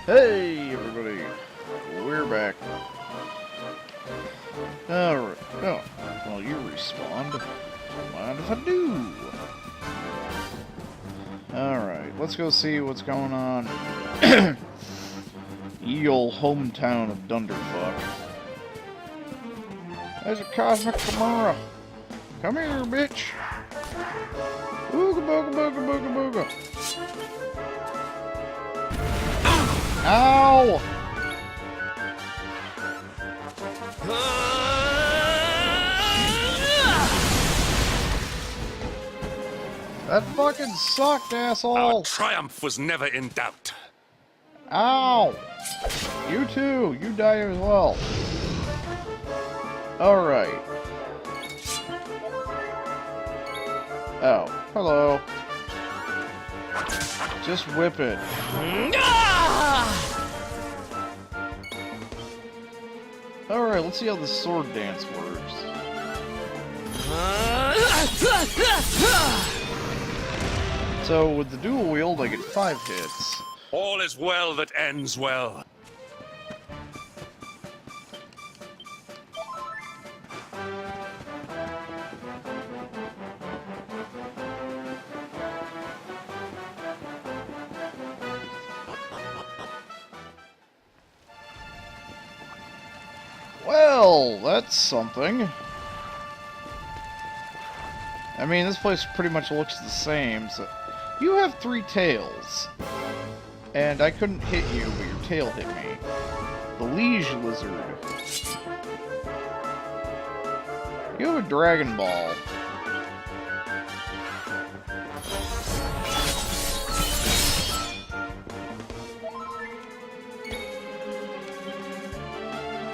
Hey everybody, we're back. Alright, oh, well you respond. Mind if I do? Alright, let's go see what's going on. Ye ol' hometown of Dunderfuck. There's a cosmic Chimera. Come here, bitch. Ooga booga booga booga booga. Ow! That fucking sucked, asshole! Our triumph was never in doubt. Ow! You too! You die as well. Alright. Oh, hello. Just whip it. Alright, let's see how the sword dance works. So, with the dual wield, I get 5 hits. All is well that ends well. Well, that's something. I mean, this place pretty much looks the same, so... You have 3 tails. And I couldn't hit you, but your tail hit me. The Liege Lizard. You have a Dragon Ball.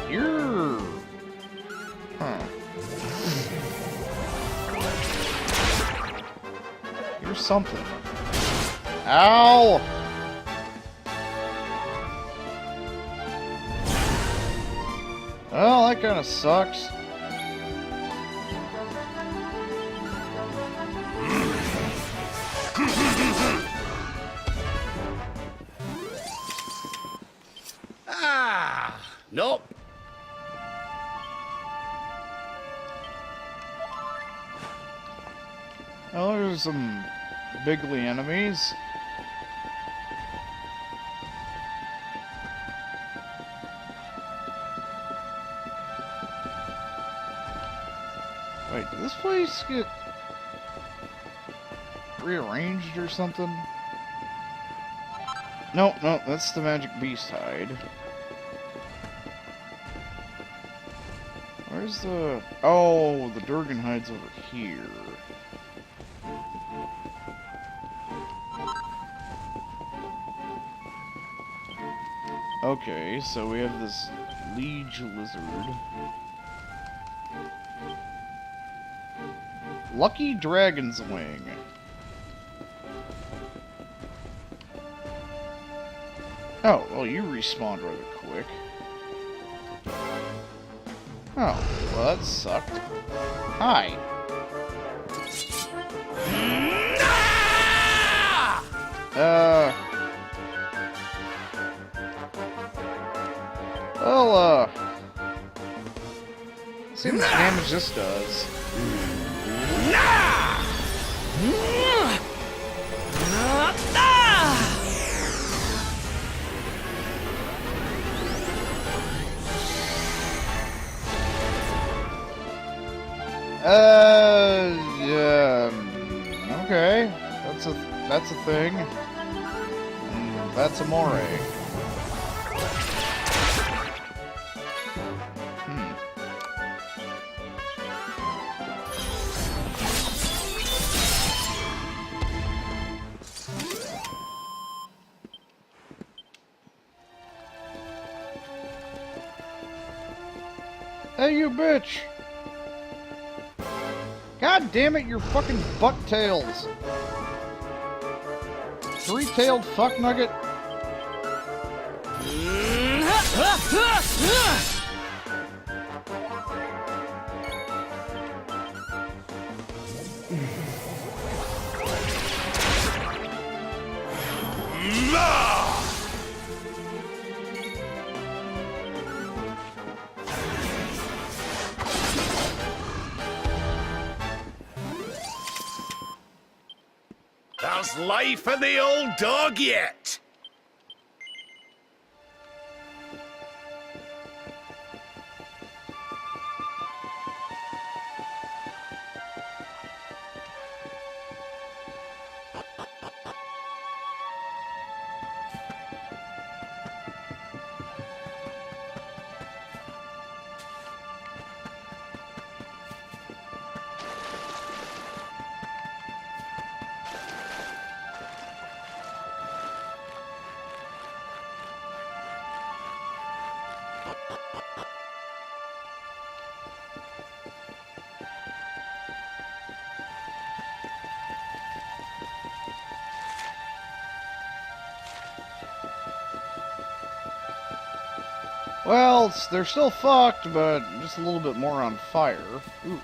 You're... Huh. You're something. Ow! Well, that kind of sucks. Nope. Oh, there's some bigly enemies. Wait, did this place get rearranged or something? No, no, that's the magic beast hide. Where's the... Oh, the Durgan hide's over here. Okay, so we have this Liege Lizard. Lucky Dragon's Wing. Oh, well, you respawned rather quick. Oh, well, that sucked. Hi. Well, see how much damage this does. Yeah, okay. That's a thing. And that's amore. Hey, you bitch! God damn it, your fucking butt tails! 3-tailed fuck nugget! There's life in the old dog yet. Well, they're still fucked, but just a little bit more on fire. Ooh.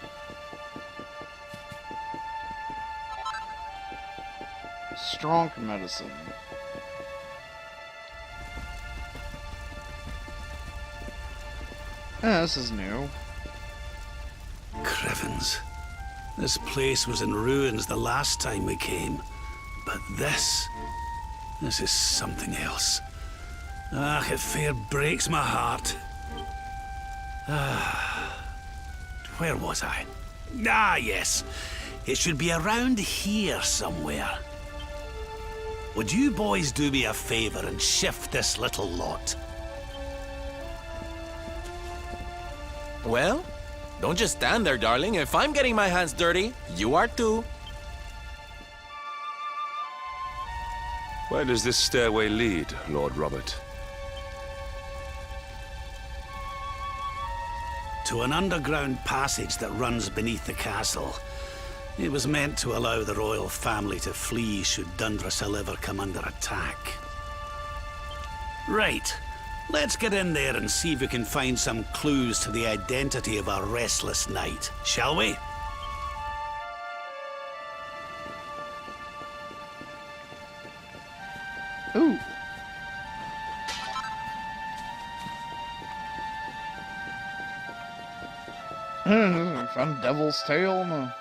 Strong medicine. This is new. Crivens. This place was in ruins the last time we came. But this is something else. Ah, it fair breaks my heart. Where was I? Ah, yes. It should be around here somewhere. Would you boys do me a favor and shift this little lot? Well, don't just stand there, darling. If I'm getting my hands dirty, you are too. Where does this stairway lead, Lord Robert? To an underground passage that runs beneath the castle. It was meant to allow the royal family to flee should Dundrasil ever come under attack. Right. Let's get in there and see if we can find some clues to the identity of our restless knight, shall we? Ooh. Found Devil's Tail. No.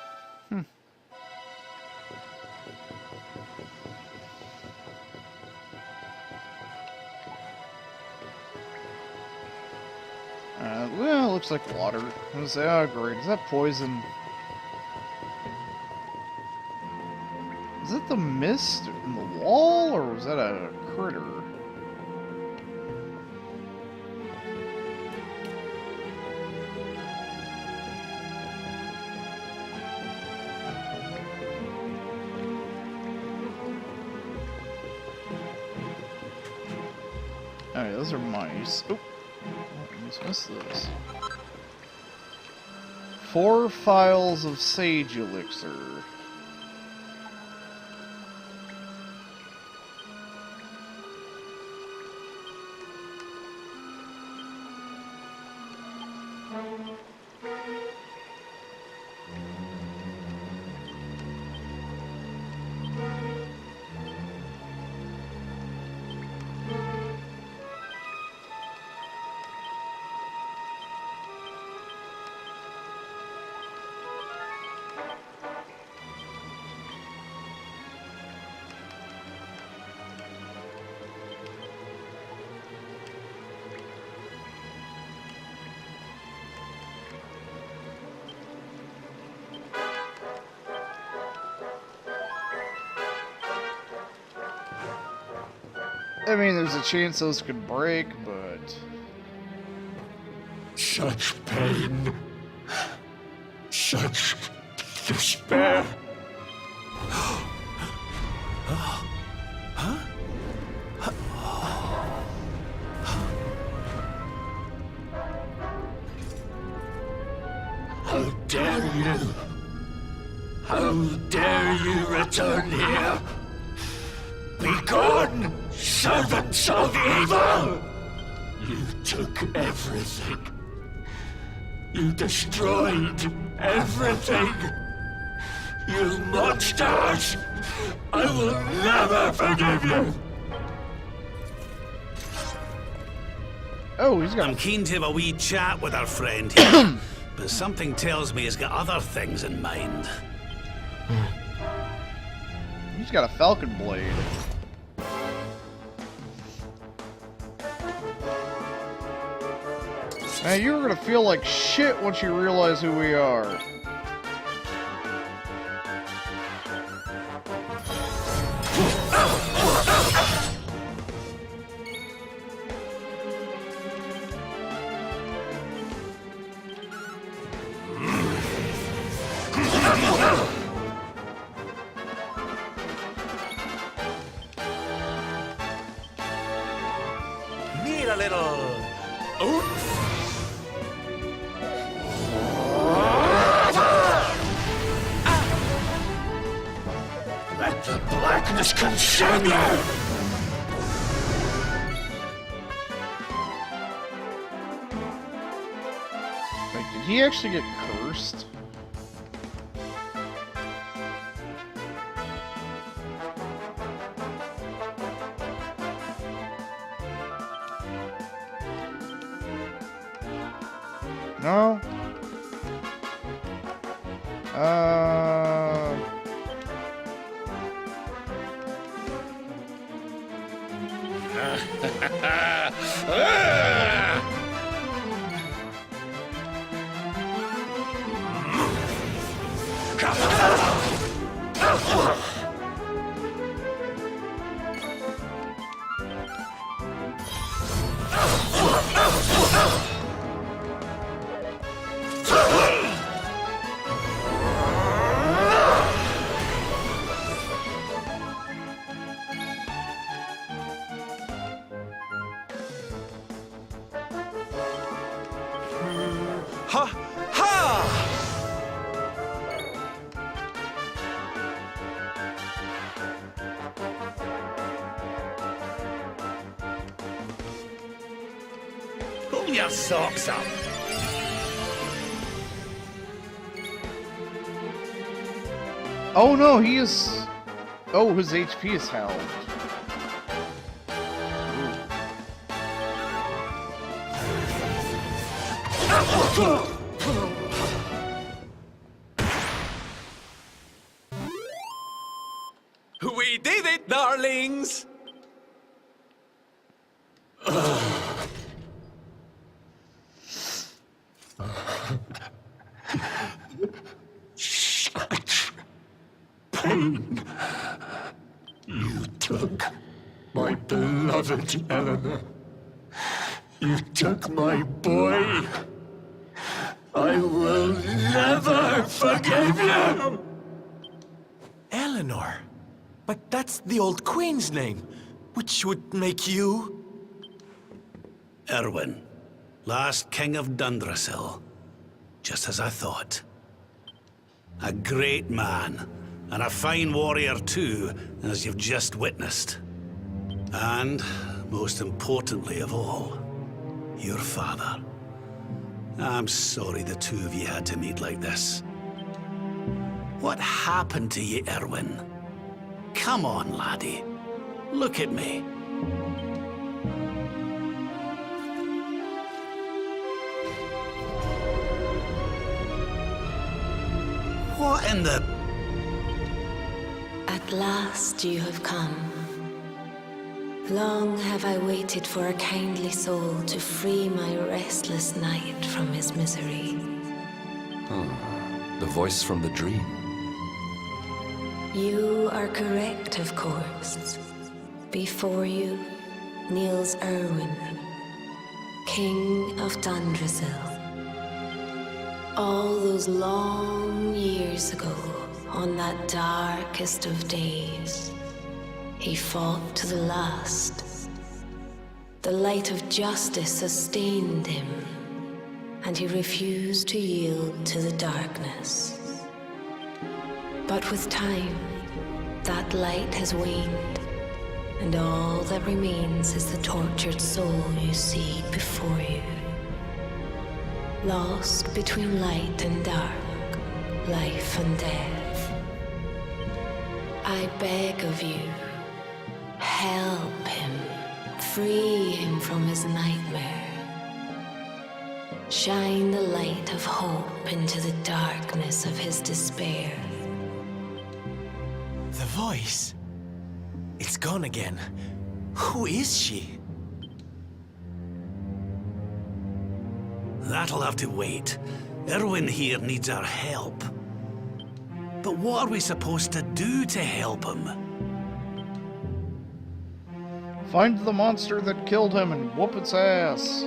Well, looks like water. I was say, oh great, is that poison? Is it the mist in the wall, or was that a critter? Alright, those are mice. Oh, what's this? 4 phials of sage elixir. I mean, there's a chance those could break, but... Such pain. Such despair. How dare you? How dare you return here? Begone, servants of evil! You took everything. You destroyed everything. You monsters! I will never forgive you! Oh, he's got... I'm keen to have a wee chat with our friend here, but something tells me he's got other things in mind. He's got a falcon blade. Now you're gonna feel like shit once you realize who we are. Need a little oomph. Let the blackness consume you! Like, did he actually get cursed? No? Ha! Ha! Pull your socks up. Oh no, he is... Oh, his HP is held. We did it, darlings! Such pain. You took my beloved Eleanor. You took my boy. I will never forgive you! Eleanor? But that's the old queen's name, which would make you... Erwin, last king of Dundrasil. Just as I thought. A great man, and a fine warrior too, as you've just witnessed. And, most importantly of all, your father. I'm sorry the two of you had to meet like this. What happened to you, Erwin? Come on, laddie. Look at me. What in the... At last you have come. Long have I waited for a kindly soul to free my restless night from his misery. The voice from the dream. You are correct, of course. Before you kneels Erwin, King of Dundrasil. All those long years ago, on that darkest of days, he fought to the last. The light of justice sustained him, and he refused to yield to the darkness. But with time, that light has waned, and all that remains is the tortured soul you see before you. Lost between light and dark, life and death. I beg of you, help him, free him from his nightmare. Shine the light of hope into the darkness of his despair. The voice. gone again. Who is she? That'll have to wait. Erwin here needs our help. But what are we supposed to do to help him? Find the monster that killed him and whoop its ass.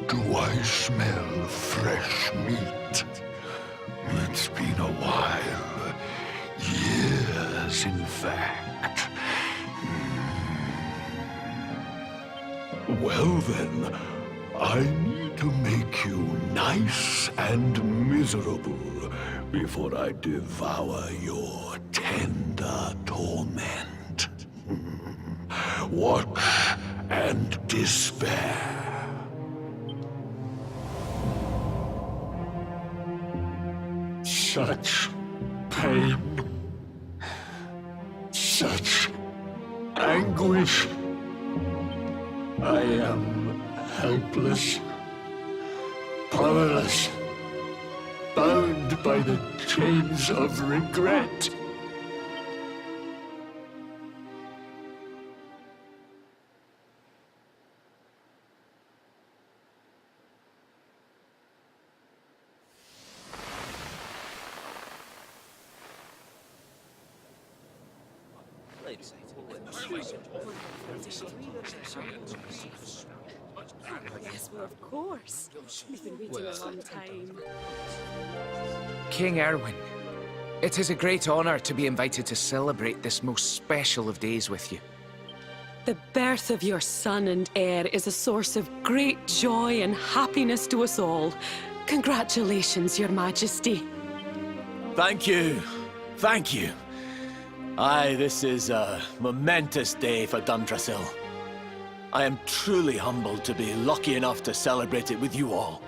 Do I smell fresh meat? It's been a while. Years, in fact. Well then, I need to make you nice and miserable before I devour your tender torment. Watch and despair. Such pain, such anguish. I am helpless, powerless, bound by the chains of regret. Yes, well, of course. We've been waiting a long time. King Erwin, it is a great honor to be invited to celebrate this most special of days with you. The birth of your son and heir is a source of great joy and happiness to us all. Congratulations, Your Majesty. Thank you. Thank you. Aye, this is a momentous day for Dundrasil. I am truly humbled to be lucky enough to celebrate it with you all.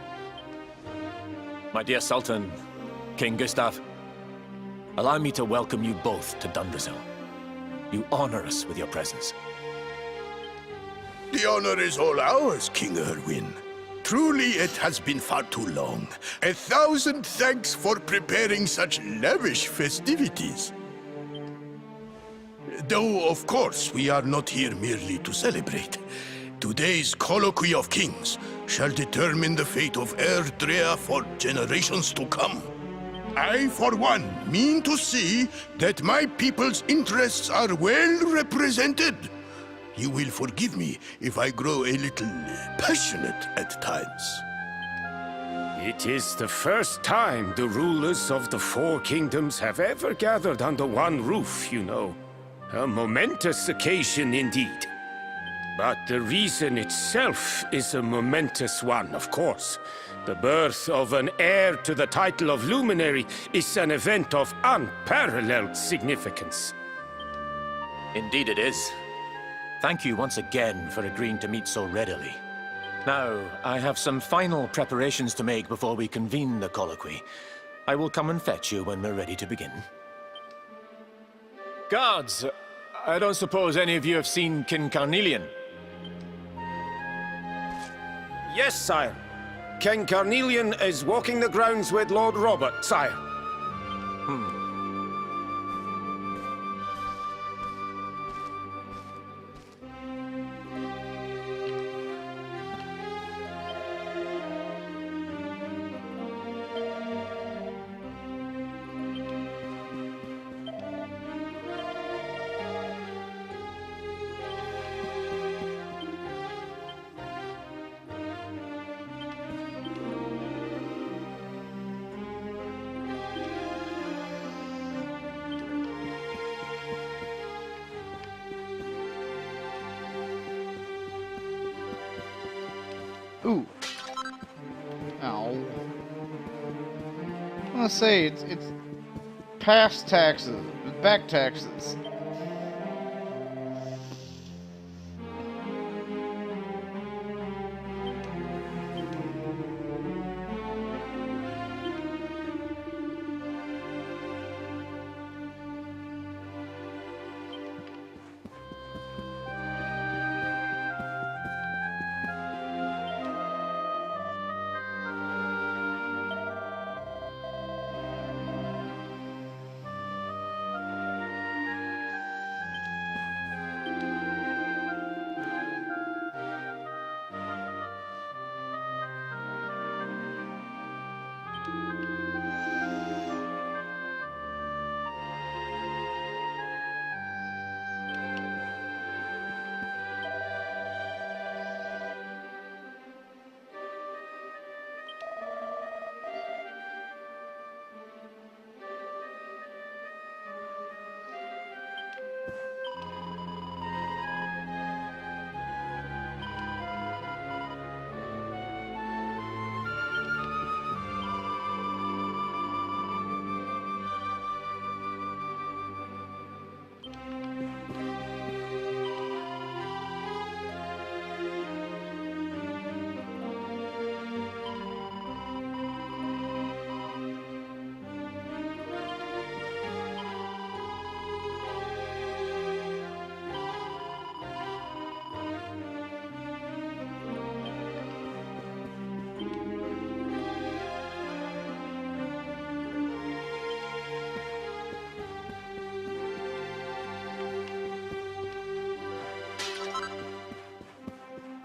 My dear Sultan, King Gustav, allow me to welcome you both to Dundrasil. You honor us with your presence. The honor is all ours, King Erwin. Truly, it has been far too long. 1,000 thanks for preparing such lavish festivities. Though, of course, we are not here merely to celebrate. Today's colloquy of kings shall determine the fate of Erdrea for generations to come. I, for one, mean to see that my people's interests are well represented. You will forgive me if I grow a little passionate at times. It is the first time the rulers of the Four Kingdoms have ever gathered under one roof, you know. A momentous occasion indeed. But the reason itself is a momentous one, of course. The birth of an heir to the title of Luminary is an event of unparalleled significance. Indeed it is. Thank you once again for agreeing to meet so readily. Now, I have some final preparations to make before we convene the colloquy. I will come and fetch you when we're ready to begin. Guards, I don't suppose any of you have seen King Carnelian? Yes, sire. King Carnelian is walking the grounds with Lord Robert, sire. Ooh. Ow. I'm gonna say it's past taxes, back taxes.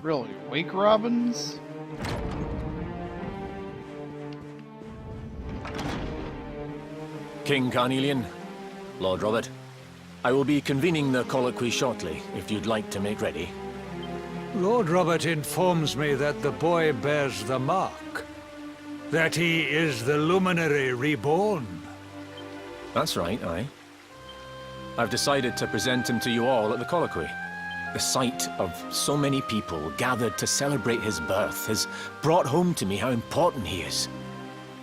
Really, wake robins? King Carnelian, Lord Robert, I will be convening the colloquy shortly, if you'd like to make ready. Lord Robert informs me that the boy bears the mark. That he is the luminary reborn. That's right, aye. I've decided to present him to you all at the colloquy. The sight of so many people gathered to celebrate his birth has brought home to me how important he is.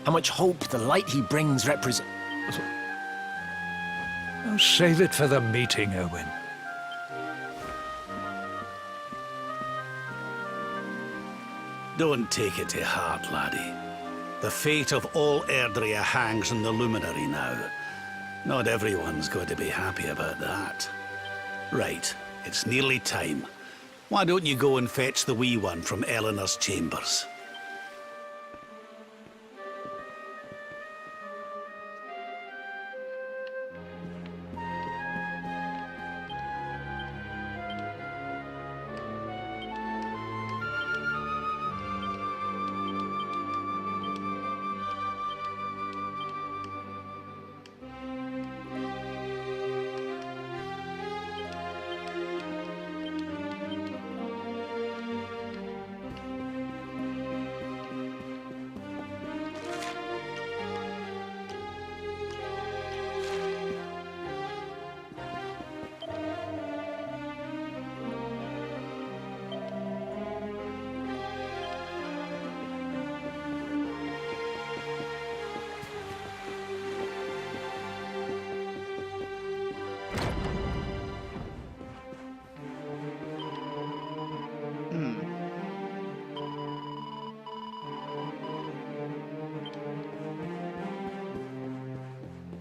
How much hope the light he brings represents. Oh, save it for the meeting, Owen. Don't take it to heart, laddie. The fate of all Erdrea hangs on the luminary now. Not everyone's going to be happy about that. Right, it's nearly time. Why don't you go and fetch the wee one from Eleanor's chambers?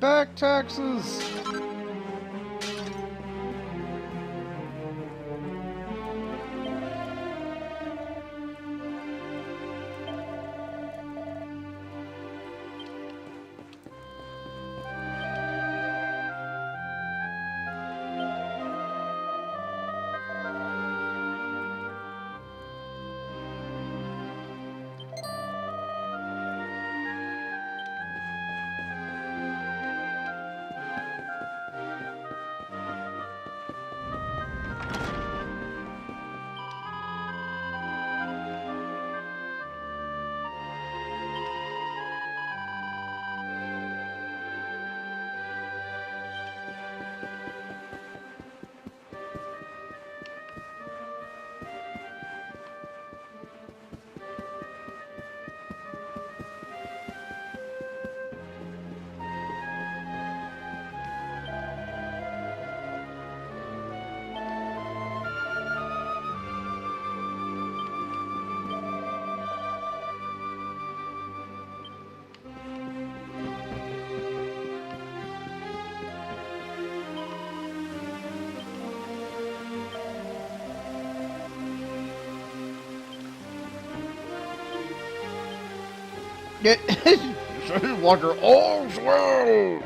Back taxes! Get Walker. All's well.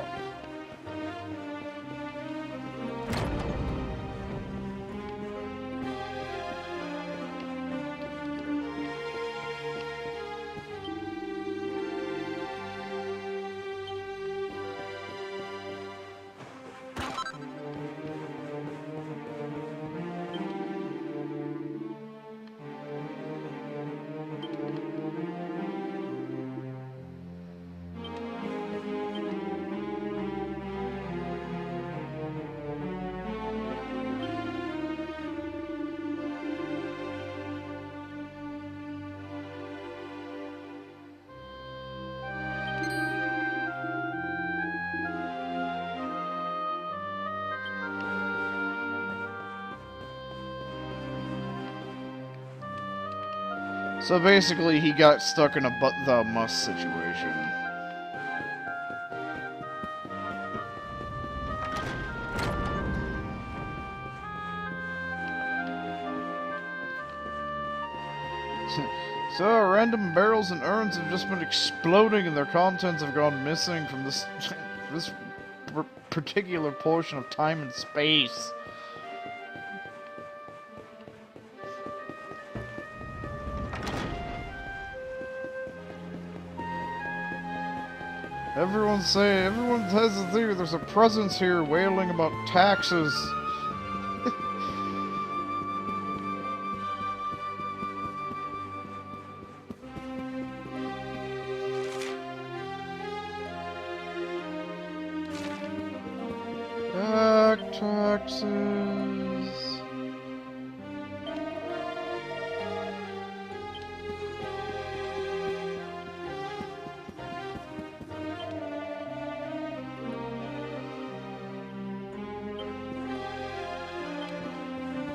So basically, he got stuck in a but thou must situation. So, random barrels and urns have just been exploding and their contents have gone missing from this this particular portion of time and space. Everyone has the theory there's a presence here wailing about taxes. Taxes.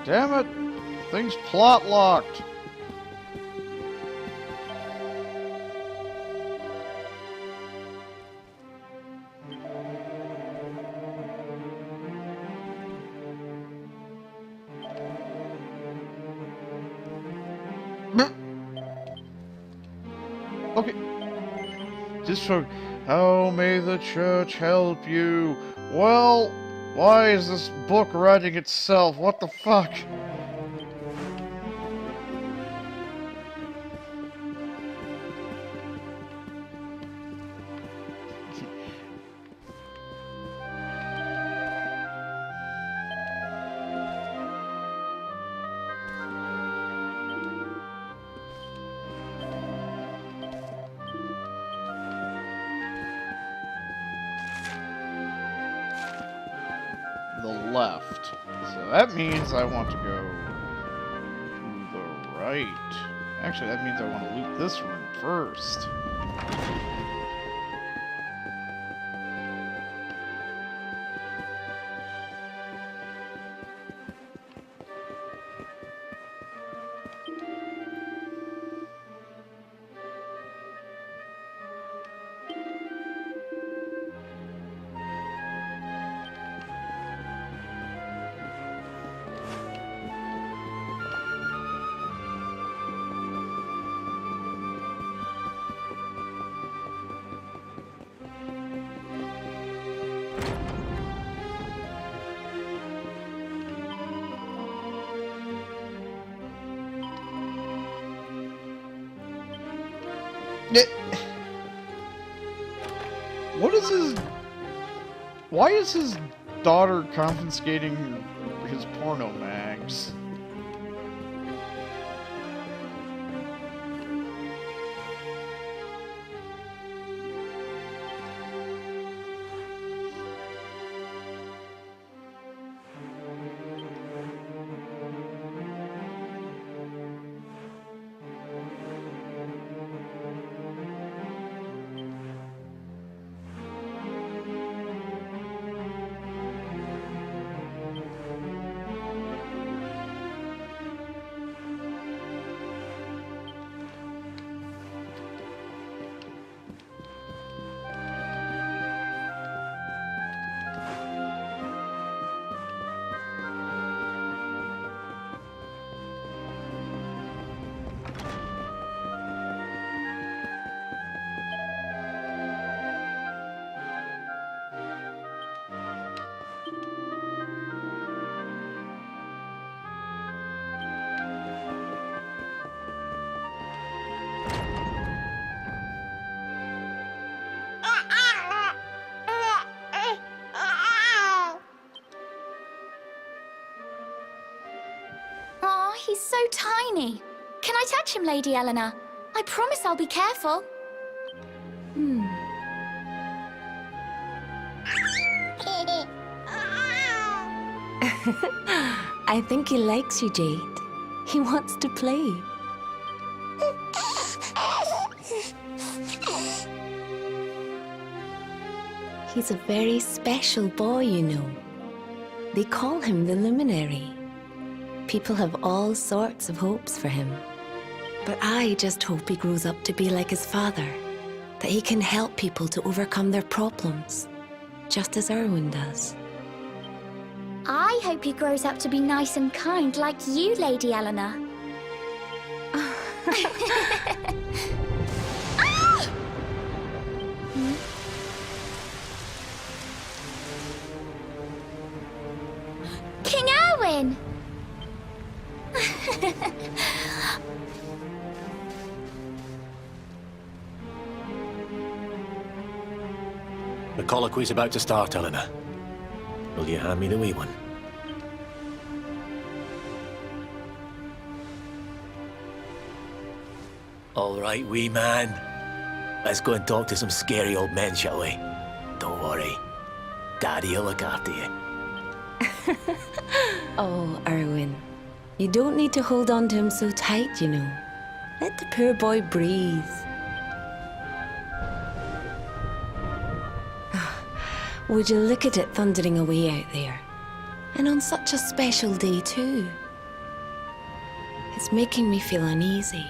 Damn it! Thing's plot locked. Okay. Just for how may the church help you? Well, why is this book writing itself? What the fuck? The left. So that means I want to go to the right. Actually, that means I want to loop this room first. What is his... Why is his daughter confiscating his porno mags? He's so tiny. Can I touch him, Lady Eleanor? I promise I'll be careful. I think he likes you, Jade. He wants to play. He's a very special boy, you know. They call him the Luminary. People have all sorts of hopes for him. But I just hope he grows up to be like his father. That he can help people to overcome their problems. Just as Erwin does. I hope he grows up to be nice and kind like you, Lady Eleanor. Ah! King Erwin! The colloquy's about to start, Eleanor. Will you hand me the wee one? All right, wee man. Let's go and talk to some scary old men, shall we? Don't worry. Daddy'll look after you. Oh, Erwin. You don't need to hold on to him so tight, you know. Let the poor boy breathe. Would you look at it thundering away out there? And on such a special day, too. It's making me feel uneasy.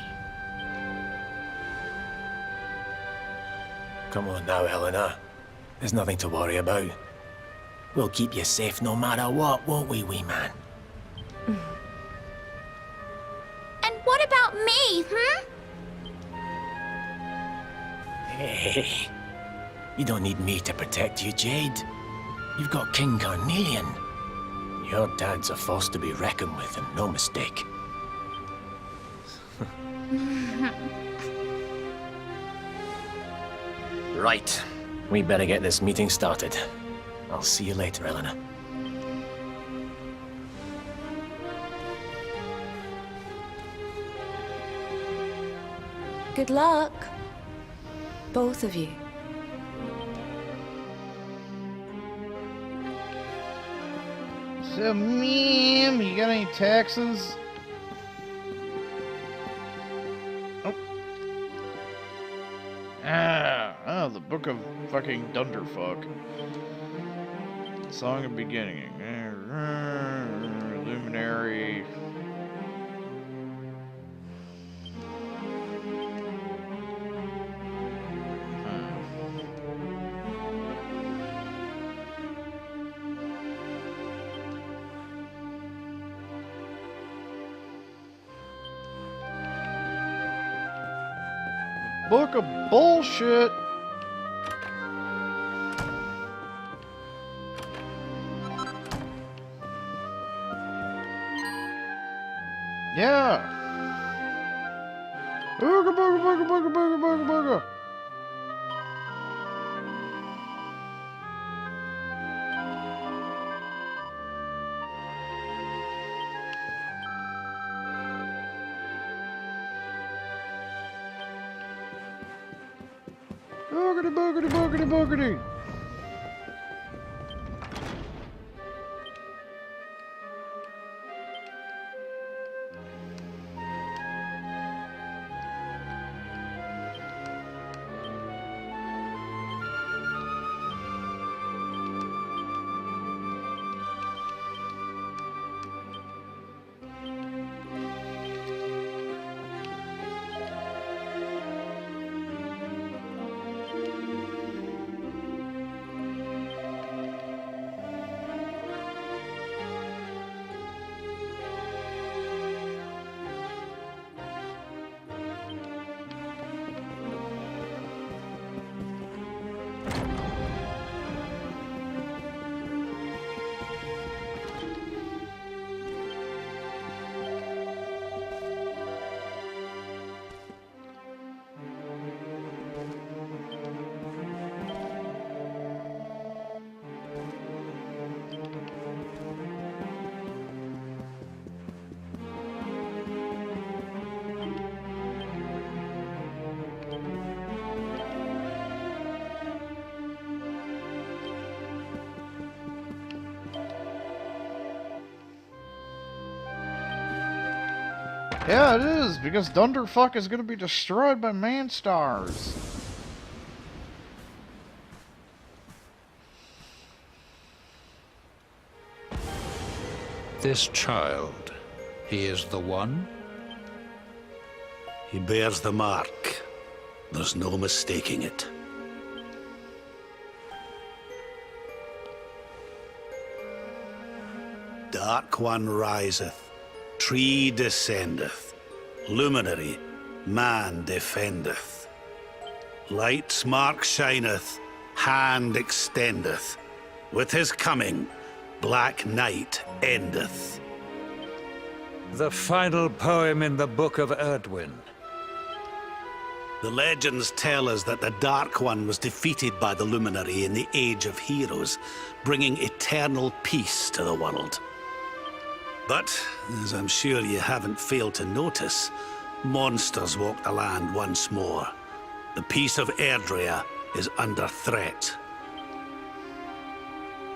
Come on now, Eleanor. There's nothing to worry about. We'll keep you safe no matter what, won't we, wee man? And what about me, Hey, you don't need me to protect you, Jade. You've got King Carnelian. Your dad's a force to be reckoned with, and no mistake. Right. We better get this meeting started. I'll see you later, Eleanor. Good luck. Both of you. So, ma'am, you got any taxes? Oh. Oh, the Book of fucking Dunderfuck. Song of Beginning. Luminary. Book of bullshit. Yeah. Booga booga booga booga booga booga booga. Boogity boogity boogity boogity. Yeah, it is, because Dunderfuck is going to be destroyed by man-stars. This child, he is the one? He bears the mark. There's no mistaking it. Dark One riseth, tree descendeth, luminary, man defendeth. Light's mark shineth, hand extendeth. With his coming, black night endeth. The final poem in the Book of Erdwin. The legends tell us that the Dark One was defeated by the Luminary in the Age of Heroes, bringing eternal peace to the world. But, as I'm sure you haven't failed to notice, monsters walk the land once more. The peace of Erdrea is under threat.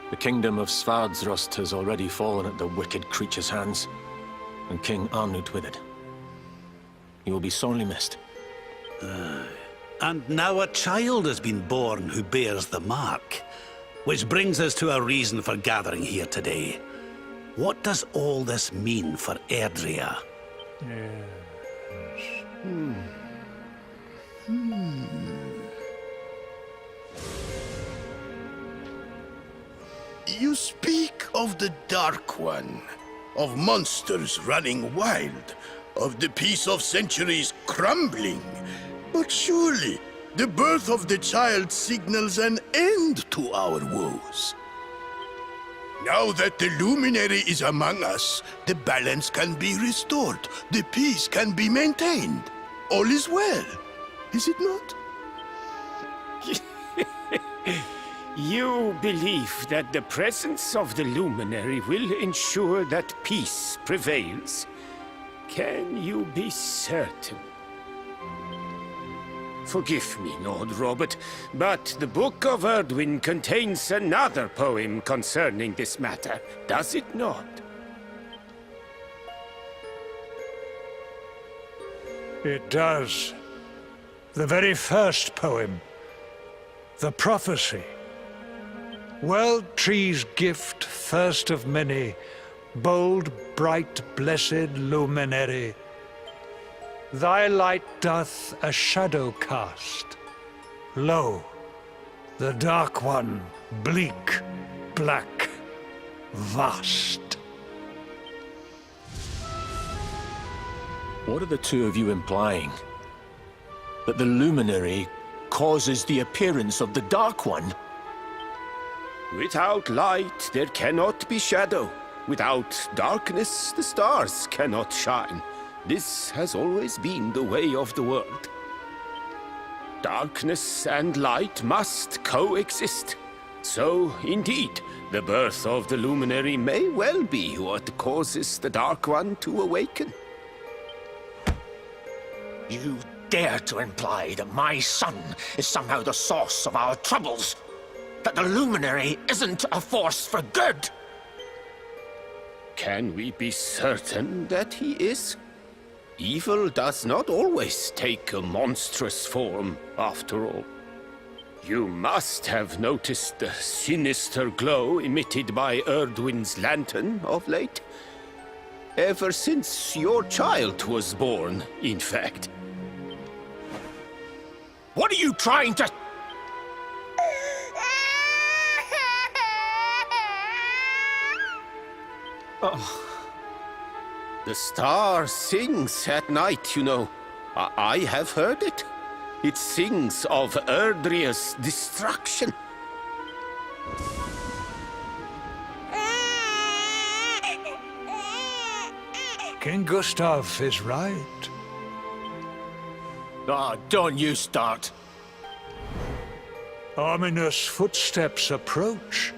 The kingdom of Svardsrust has already fallen at the wicked creature's hands, and King Arnut with it. He will be sorely missed. And now a child has been born who bears the mark. Which brings us to a reason for gathering here today. What does all this mean for Erdrea? You speak of the Dark One, of monsters running wild, of the peace of centuries crumbling. But surely, the birth of the child signals an end to our woes. Now that the Luminary is among us, the balance can be restored, the peace can be maintained. All is well, is it not? You believe that the presence of the Luminary will ensure that peace prevails? Can you be certain? Forgive me, Lord Robert, but the Book of Erdwin contains another poem concerning this matter, does it not? It does. The very first poem. The prophecy. World Tree's gift, first of many, bold, bright, blessed luminary. Thy light doth a shadow cast. Lo, the Dark One, bleak, black, vast. What are the two of you implying? That the Luminary causes the appearance of the Dark One? Without light, there cannot be shadow. Without darkness, the stars cannot shine. This has always been the way of the world. Darkness and light must coexist. So, indeed, the birth of the Luminary may well be what causes the Dark One to awaken. You dare to imply that my son is somehow the source of our troubles? That the Luminary isn't a force for good? Can we be certain that he is? Evil does not always take a monstrous form, after all. You must have noticed the sinister glow emitted by Erdwin's lantern of late. Ever since your child was born, in fact. What are you trying to... Oh. The star sings at night, you know. I have heard it. It sings of Erdrea's destruction. King Gustav is right. Ah, don't you start. Ominous footsteps approach.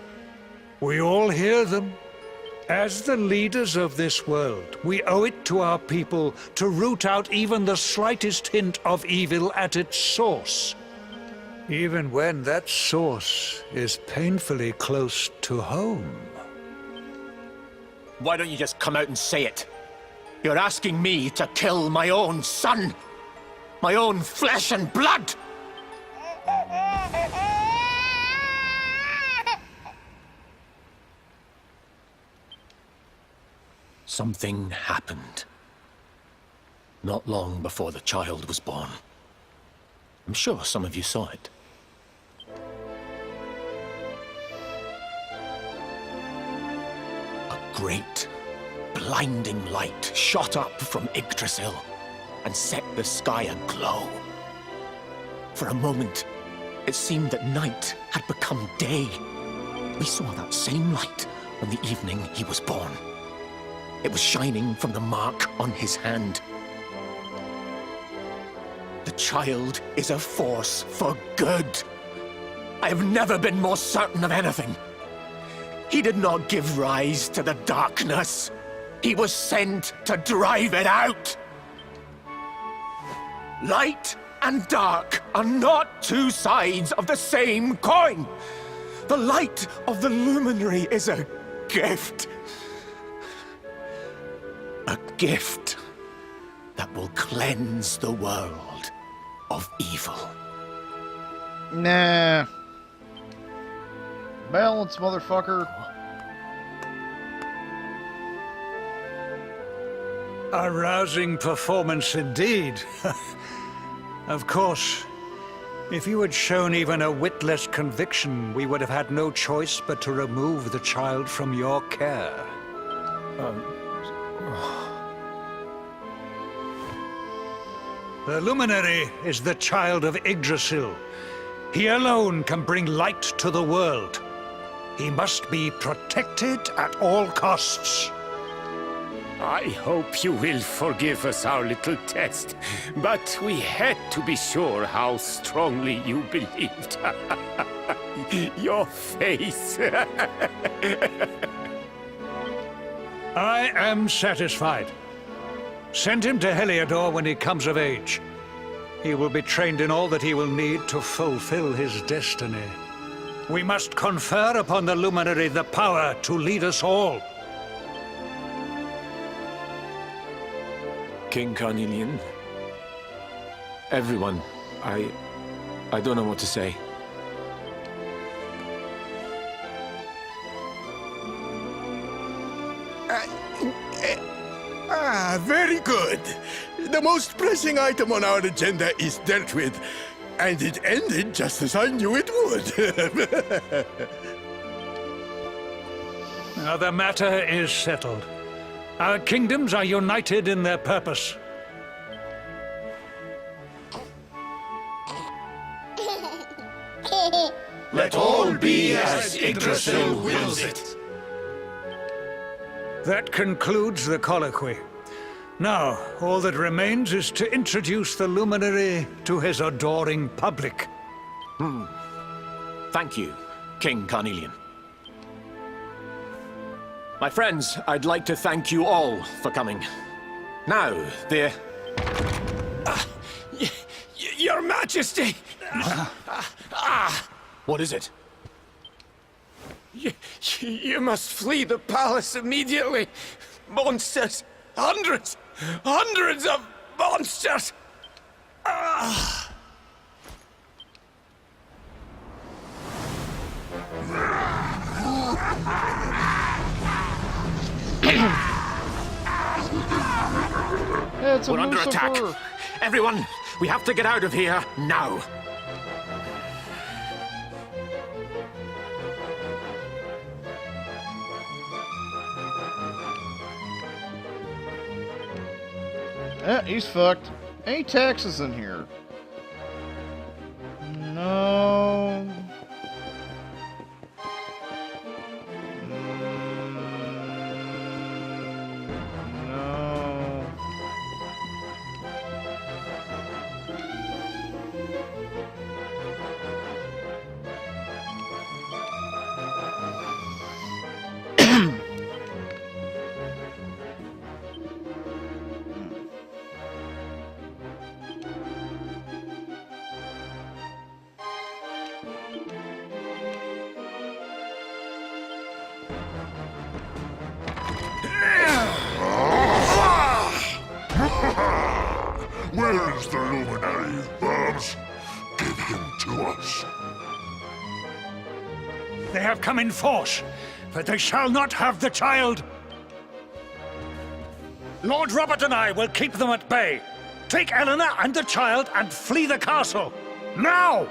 We all hear them. As the leaders of this world, we owe it to our people to root out even the slightest hint of evil at its source. Even when that source is painfully close to home. Why don't you just come out and say it? You're asking me to kill my own son. My own flesh and blood. Something happened. Not long before the child was born. I'm sure some of you saw it. A great, blinding light shot up from Yggdrasil and set the sky aglow. For a moment, it seemed that night had become day. We saw that same light on the evening he was born. It was shining from the mark on his hand. The child is a force for good. I have never been more certain of anything. He did not give rise to the darkness. He was sent to drive it out. Light and dark are not two sides of the same coin. The light of the luminary is a gift. A gift that will cleanse the world of evil. Nah. Balance, motherfucker. A rousing performance indeed. Of course, if you had shown even a whit less conviction, we would have had no choice but to remove the child from your care. The Luminary is the child of Yggdrasil. He alone can bring light to the world. He must be protected at all costs. I hope you will forgive us our little test, but we had to be sure how strongly you believed. Your face. I am satisfied. Send him to Heliodor when he comes of age. He will be trained in all that he will need to fulfill his destiny. We must confer upon the Luminary the power to lead us all. King Carnelian. Everyone. I don't know what to say. Very good. The most pressing item on our agenda is dealt with, and it ended just as I knew it would. Now the matter is settled. Our kingdoms are united in their purpose. Let all be as Yggdrasil wills it. That concludes the colloquy. Now, all that remains is to introduce the Luminary to his adoring public. Thank you, King Carnelian. My friends, I'd like to thank you all for coming. Now, the... Your Majesty! What is it? You must flee the palace immediately. Monsters! Hundreds of monsters! Yeah, it's a We're under Lucifer. attack. Everyone, we have to get out of here now. He's fucked. Any taxes in here? No. No. Where is the luminary, Worms? Give him to us. They have come in force, but they shall not have the child. Lord Robert and I will keep them at bay. Take Eleanor and the child and flee the castle. Now!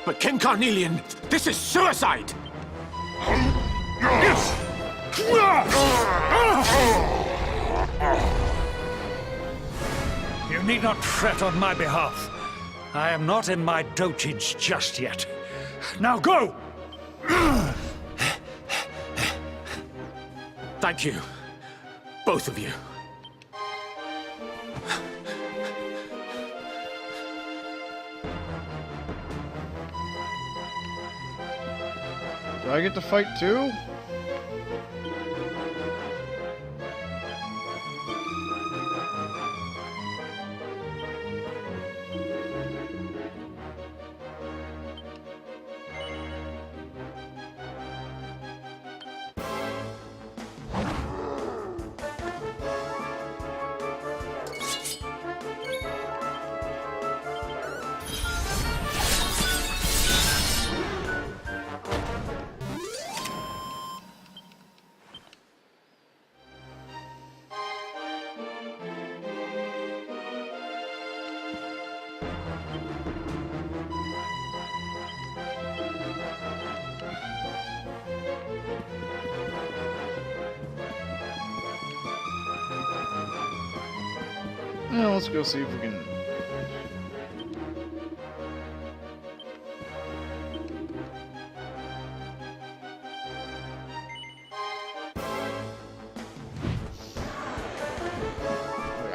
But King Carnelian, this is suicide! You need not fret on my behalf. I am not in my dotage just yet. Now go! Thank you. Both of you. Do I get to fight too? Yeah, let's go see if we can...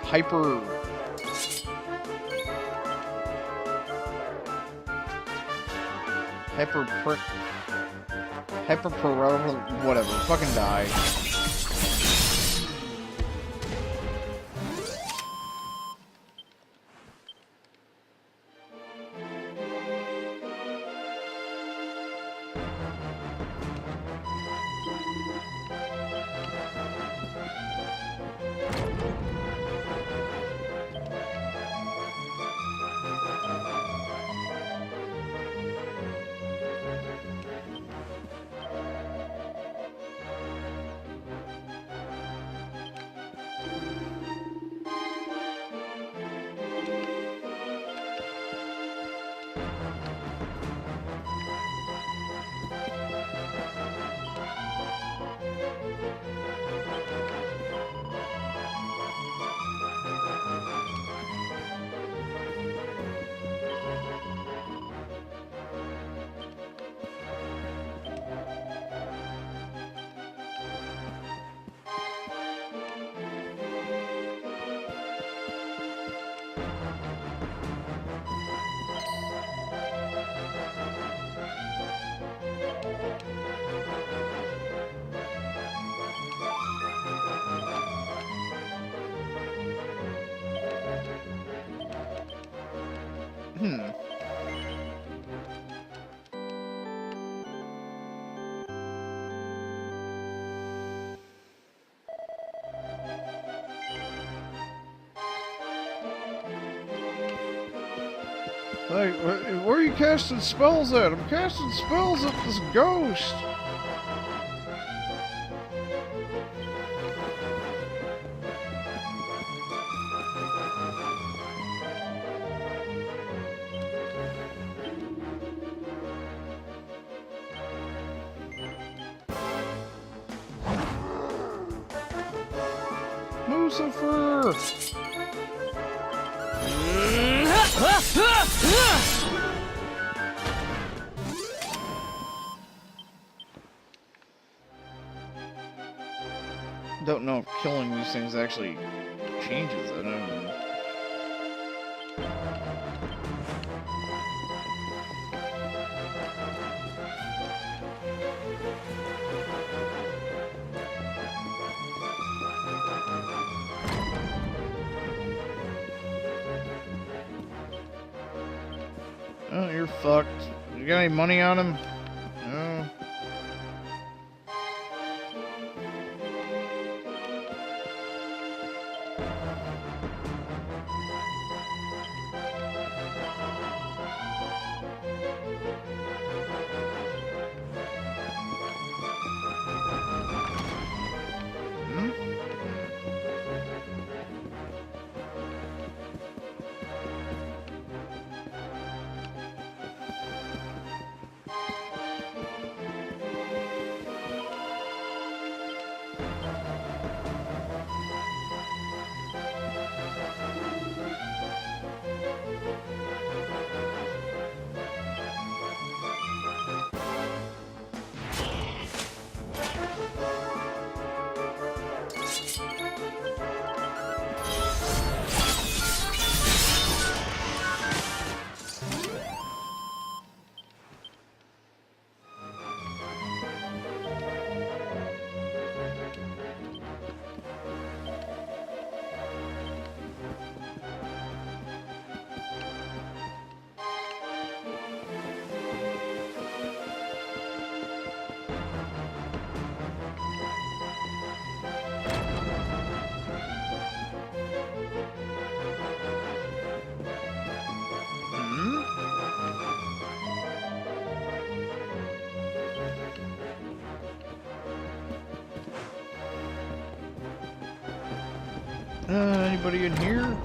Hyper... whatever, fucking die. Like, where are you casting spells at? I'm casting spells at this ghost. Lucifer! Don't know if killing these things actually changes it. I don't know. Oh, you're fucked. You got any money on him? No. Anybody in here?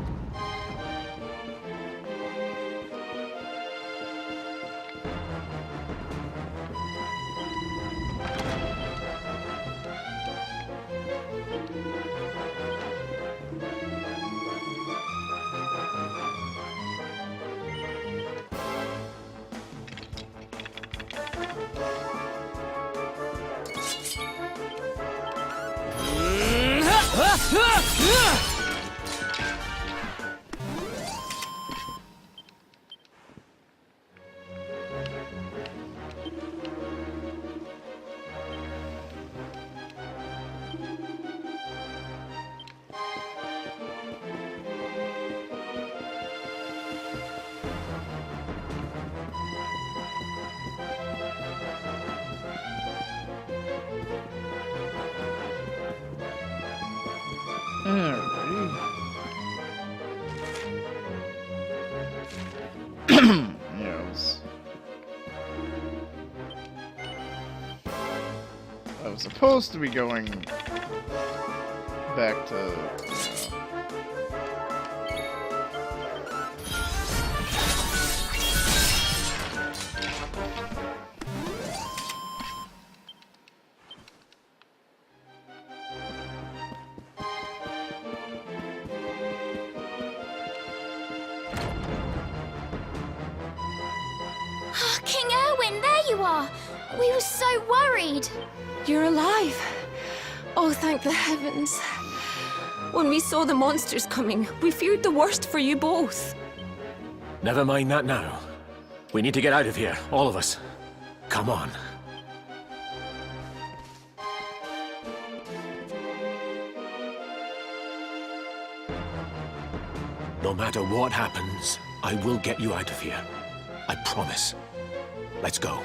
Alrighty. Yes. I was supposed to be going back to... King Erwin, there you are! We were so worried! You're alive! Oh, thank the heavens. When we saw the monsters coming, we feared the worst for you both. Never mind that now. We need to get out of here, all of us. Come on. No matter what happens, I will get you out of here. I promise. Let's go.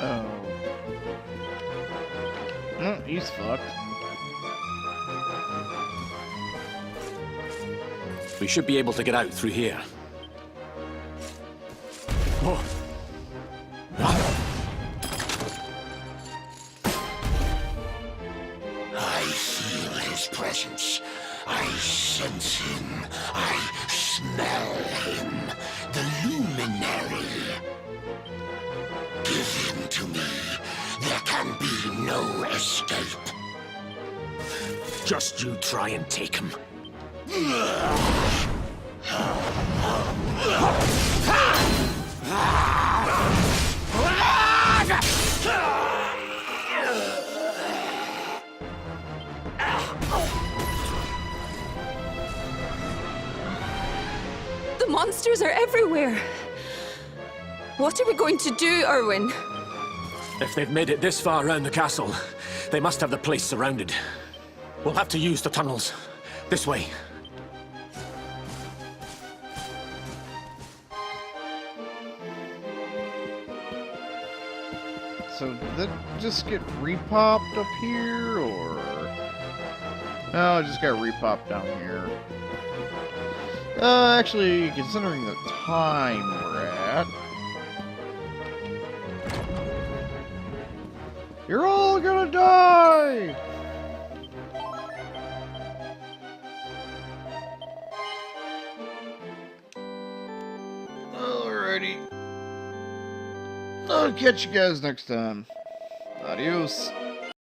Oh. No, he's fucked. We should be able to get out through here. Oh. I feel his presence. I sense him. I smell him. The luminary. Give him to me. There can be no escape. Just you try and take him. The monsters are everywhere. What are we going to do, Erwin? If they've made it this far around the castle, they must have the place surrounded. We'll have to use the tunnels. This way. So did that just get repopped up here, or... No, it just got repopped down here. Actually, considering the time we're at... You're all gonna die! Alrighty. I'll catch you guys next time. Adios.